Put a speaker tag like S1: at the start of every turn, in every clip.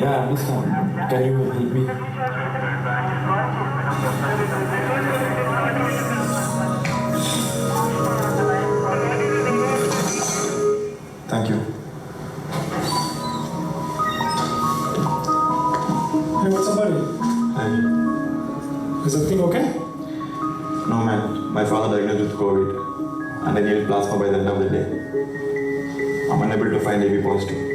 S1: Yeah, I understand. Can you help me? Thank you.
S2: Hey, what's up, buddy?
S1: Hi.
S2: Is everything okay?
S1: No, man. My father diagnosed with COVID, and I needed plasma by the end of the day. I'm unable to find AB positive.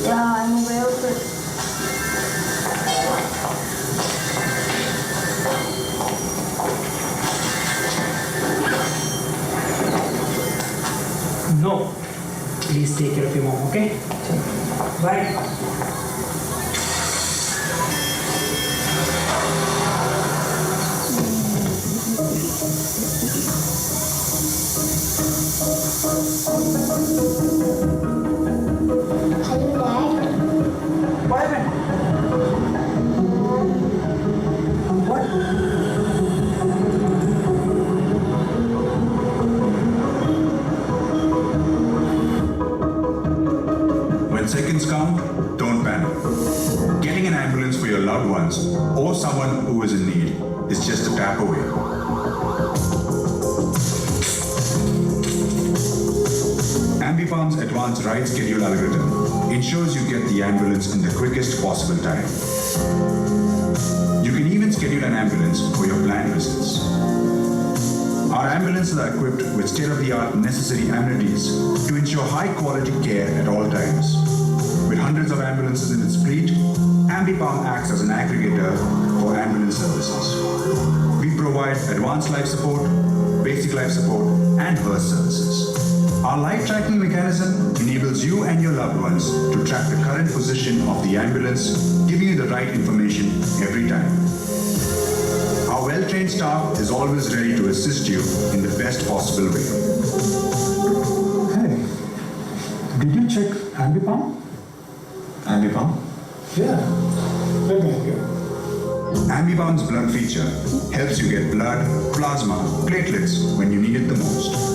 S3: Yeah, I'm aware of it.
S2: No. Please take care of your mom, okay? Bye.
S3: Hello, Dad.
S2: What happened? What?
S4: When seconds count, don't panic. Getting an ambulance for your loved ones or someone who is in need is just a tap away. AmbiPalm's advanced ride schedule algorithm ensures you get the ambulance in the quickest possible time. You can even schedule an ambulance for your planned visits. Our ambulances are equipped with state-of-the-art necessary amenities to ensure high-quality care at all times. With hundreds of ambulances in its fleet, AmbiPalm acts as an aggregator for ambulance services. We provide advanced life support, basic life support, and hearse services. Our live tracking mechanism enables you and your loved ones to track the current position of the ambulance, giving you the right information every time. Our well-trained staff is always ready to assist you in the best possible way.
S2: Hey, did you check AmbiPalm?
S1: AmbiPalm?
S2: Yeah. Let me help you.
S4: AmbiPalm's blood feature helps you get blood, plasma, platelets when you need it the most.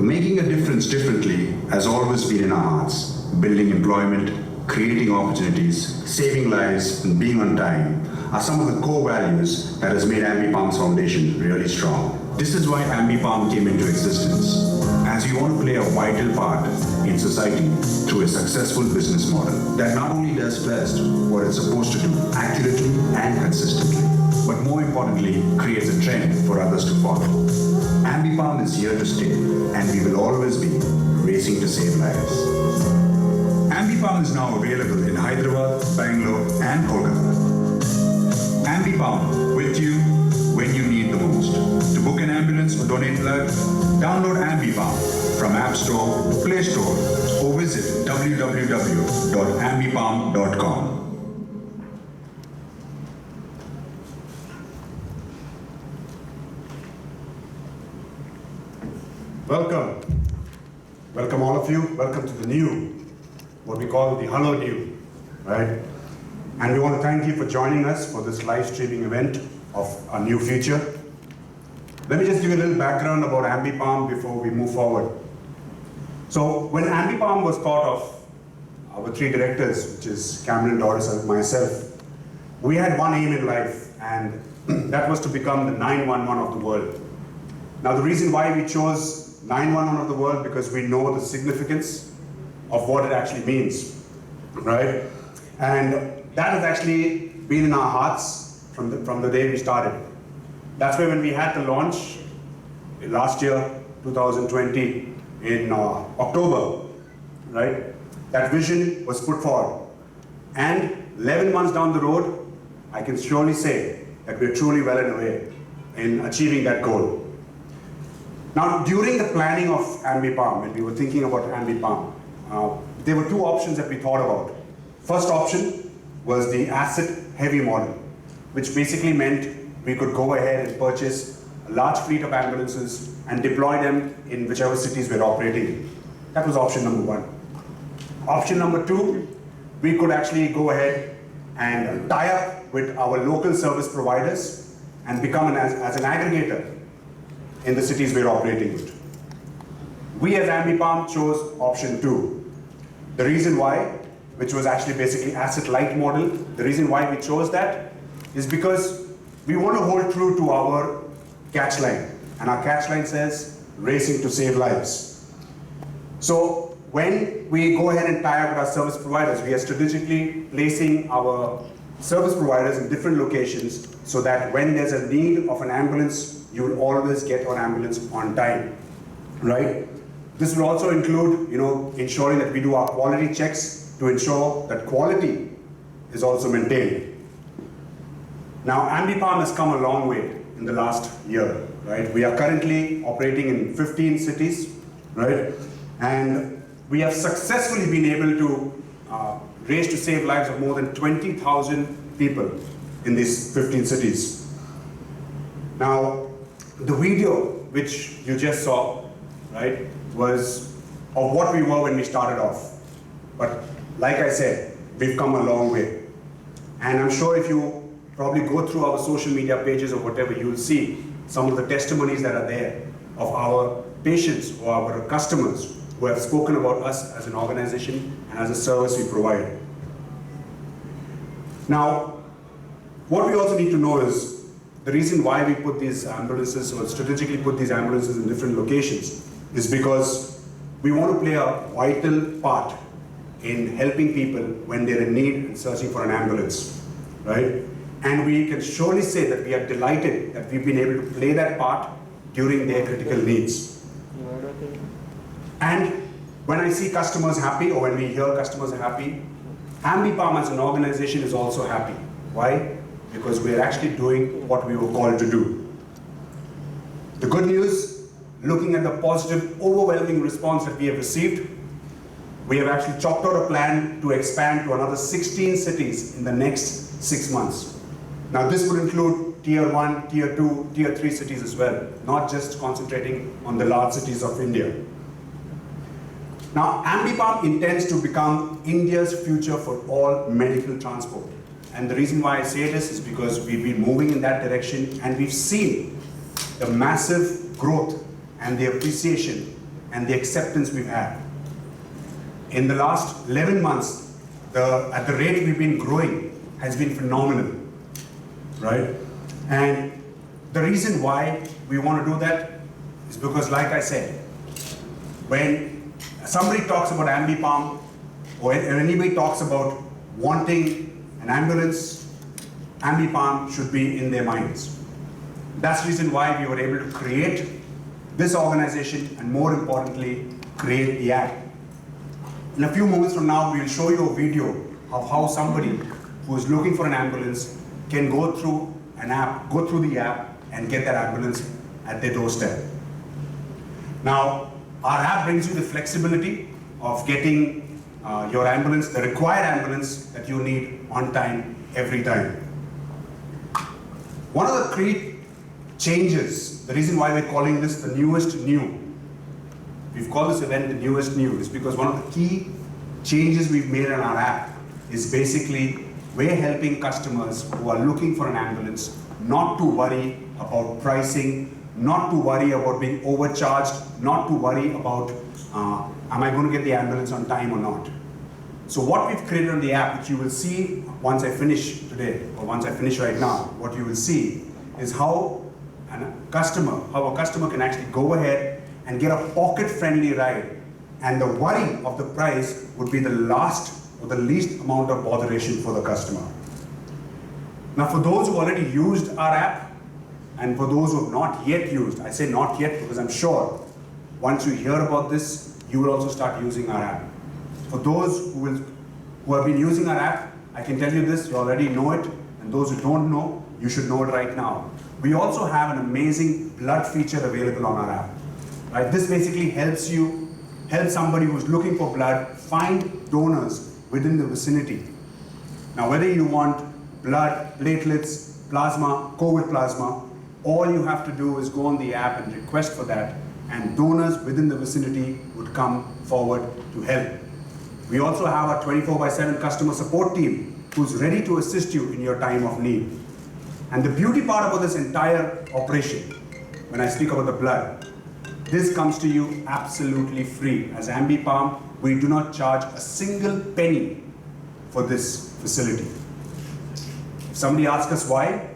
S4: Making a difference differently has always been in our hearts. Building employment, creating opportunities, saving lives, and being on time are some of the core values that has made AmbiPalm's foundation really strong. This is why AmbiPalm came into existence, as we want to play a vital part in society through a successful business model that not only does best what it's supposed to do accurately and consistently, but more importantly, creates a trend for others to follow. AmbiPalm is here to stay, and we will always be racing to save lives. AmbiPalm is now available in Hyderabad, Bangalore, and Kolkata. AmbiPalm, with you when you need the most. To book an ambulance or donate blood, download AmbiPalm from App Store, Play Store, or visit www.ambipalm.com.
S5: Welcome. Welcome all of you. Welcome to the new, what we call the Hello New, right? And we want to thank you for joining us for this live streaming event of our new future. Let me just give you a little background about AmbiPalm before we move forward. So when AmbiPalm was thought of, our three directors, which is Kameron, Doris, and myself, we had one aim in life, and that was to become the 911 of the world. Now the reason why we chose 911 of the world, because we know the significance of what it actually means, right? And that has actually been in our hearts from the day we started. That's why when we had the launch last year, 2020, in October, right? That vision was put forward. And 11 months down the road, I can surely say that we're truly well on our way in achieving that goal. Now, during the planning of AmbiPalm, when we were thinking about AmbiPalm, there were two options that we thought about. First option was the asset-heavy model, which basically meant we could go ahead and purchase a large fleet of ambulances and deploy them in whichever cities we're operating in. That was option number one. Option number two, we could actually go ahead and tie up with our local service providers and become as an aggregator in the cities we're operating with. we as AmbiPalm chose option 2. The reason why, which was actually basically asset light model, the reason why we chose that is because we want to hold true to our catch line. And our catch line says, racing to save lives. So when we go ahead and tie up with our service providers, we are strategically placing our service providers in different locations so that when there's a need of an ambulance, you will always get an ambulance on time, right? This will also include, ensuring that we do our quality checks to ensure that quality is also maintained. Now, AmbiPalm has come a long way in the last year, right? We are currently operating in 15 cities, right? And we have successfully been able to raise to save lives of more than 20,000 people in these 15 cities. Now, the video which you just saw, right, was of what we were when we started off. But like I said, we've come a long way. And I'm sure if you probably go through our social media pages or whatever, you'll see some of the testimonies that are there of our patients or our customers who have spoken about us as an organization and as a service we provide. Now, what we also need to know is the reason why we put these ambulances or strategically put these ambulances in different locations is because we want to play a vital part in helping people when they're in need and searching for an ambulance, right? And we can surely say that we are delighted that we've been able to play that part during their critical needs. And when I see customers happy, or when we hear customers are happy, AmbiPalm as an organization is also happy. Why? Because we are actually doing what we were called to do. The good news, looking at the positive, overwhelming response that we have received, we have actually chalked out a plan to expand to another 16 cities in the next 6 months. Now this would include Tier 1, Tier 2, Tier 3 cities as well, not just concentrating on the large cities of India. Now, AmbiPalm intends to become India's future for all medical transport. And the reason why I say this is because we've been moving in that direction and we've seen the massive growth and the appreciation and the acceptance we've had. In the last 11 months, at the rate we've been growing has been phenomenal, right? And the reason why we want to do that is because, like I said, when somebody talks about AmbiPalm, or anybody talks about wanting an ambulance, AmbiPalm should be in their minds. That's the reason why we were able to create this organization and, more importantly, create the app. In a few moments from now, we will show you a video of how somebody who is looking for an ambulance can go through the app and get that ambulance at their doorstep. Now, our app brings you the flexibility of getting your ambulance, the required ambulance that you need on time, every time. One of the key changes, the reason why we're calling this the newest new, we've called this event the newest new, is because one of the key changes we've made in our app is basically we're helping customers who are looking for an ambulance not to worry about pricing, not to worry about being overcharged, not to worry about am I going to get the ambulance on time or not. So what we've created on the app, which you will see once I finish today, or once I finish right now, what you will see is how a customer can actually go ahead and get a pocket-friendly ride, and the worry of the price would be the last or the least amount of botheration for the customer. Now, for those who already used our app, and for those who have not yet used, I say not yet because I'm sure once you hear about this, you will also start using our app. For those who have been using our app, I can tell you this, you already know it, and those who don't know, you should know it right now. We also have an amazing blood feature available on our app. Right? This basically helps somebody who's looking for blood find donors within the vicinity. Now, whether you want blood, platelets, plasma, COVID plasma, all you have to do is go on the app and request for that, and donors within the vicinity would come forward to help. We also have our 24/7 customer support team who's ready to assist you in your time of need. And the beauty part about this entire operation, when I speak about the blood, This comes to you absolutely free. As AmbiPalm, we do not charge a single penny for this facility. If somebody asks us why,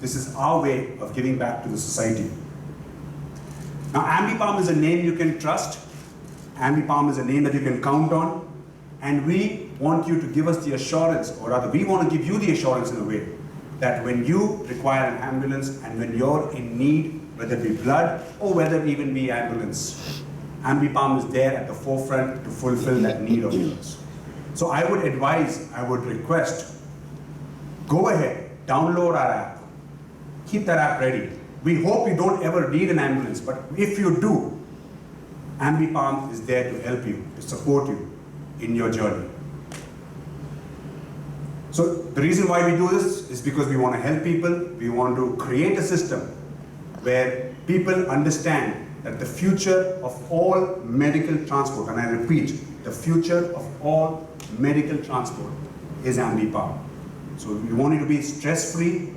S5: this is our way of giving back to the society. Now, AmbiPalm is a name you can trust. AmbiPalm is a name that you can count on. And we want you to give us the assurance, or rather, we want to give you the assurance in a way, that when you require an ambulance and when you're in need, whether it be blood or whether it even be ambulance, AmbiPalm is there at the forefront to fulfill that need of yours. So I would advise, I would request, go ahead, download our app, keep that app ready. We hope you don't ever need an ambulance, but if you do, AmbiPalm is there to help you, to support you in your journey. So the reason why we do this is because we want to help people. We want to create a system where people understand that the future of all medical transport, and I repeat, the future of all medical transport is AmbiPalm. So we want you to be stress-free,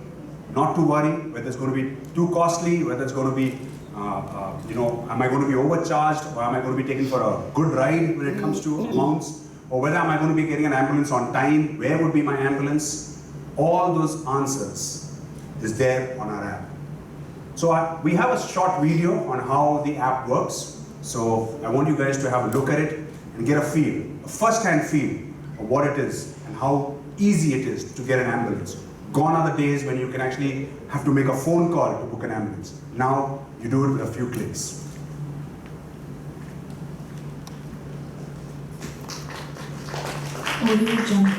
S5: not to worry whether it's going to be too costly, whether it's going to be, am I going to be overcharged, or am I going to be taken for a good ride when it comes to amounts, or whether am I going to be getting an ambulance on time, where would be my ambulance? All those answers is there on our app. So we have a short video on how the app works. So I want you guys to have a look at it and get a feel, a first-hand feel of what it is and how easy it is to get an ambulance. Gone are the days when you can actually have to make a phone call to book an ambulance. Now you do it with a few clicks.
S3: Audio Jungle.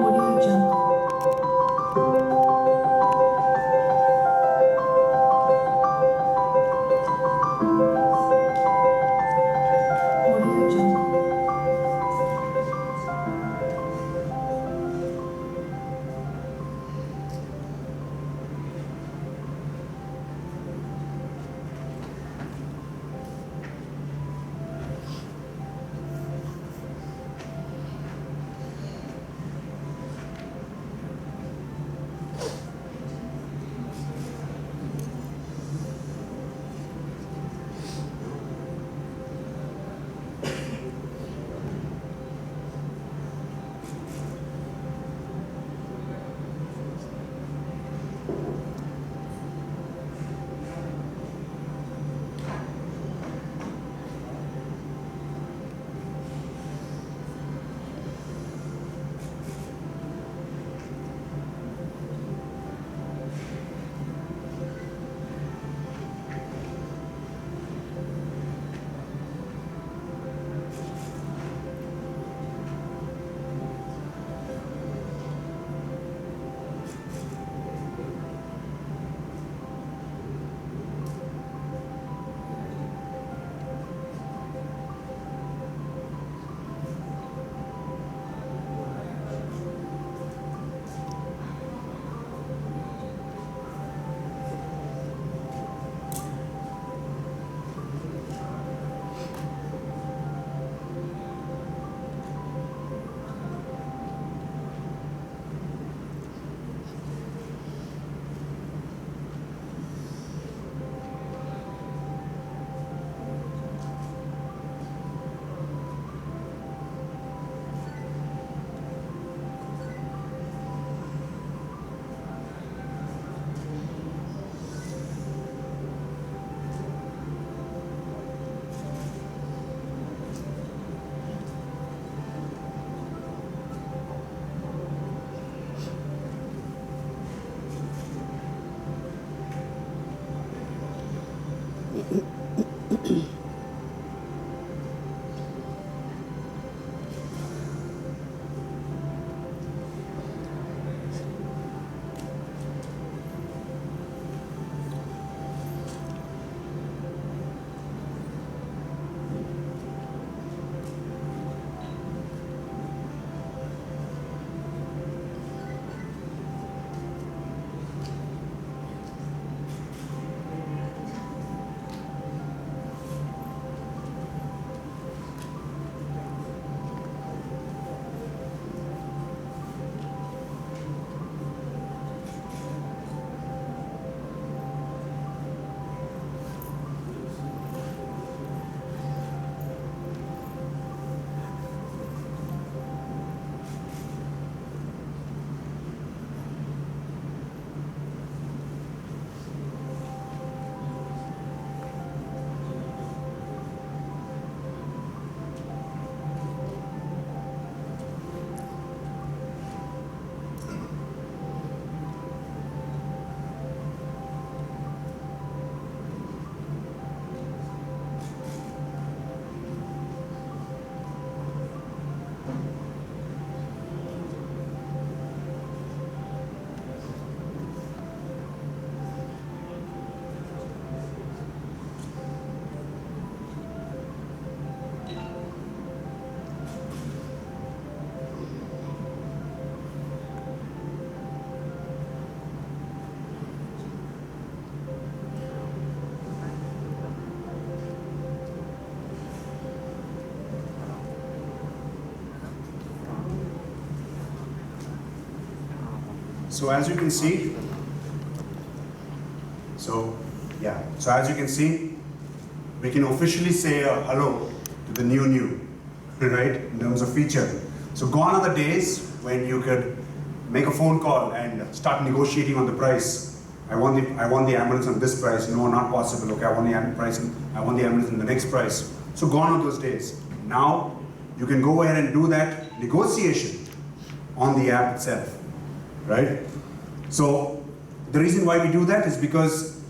S3: Audio Jungle. Audio Jungle.
S5: So as you can see, as you can see, we can officially say a hello to the new, right, in terms of feature. So gone are the days when you could make a phone call and start negotiating on the price. I want the ambulance on this price. No, not possible. Okay, I want the ambulance in the next price. So gone are those days. Now you can go ahead and do that negotiation on the app itself, right? So the reason why we do that is because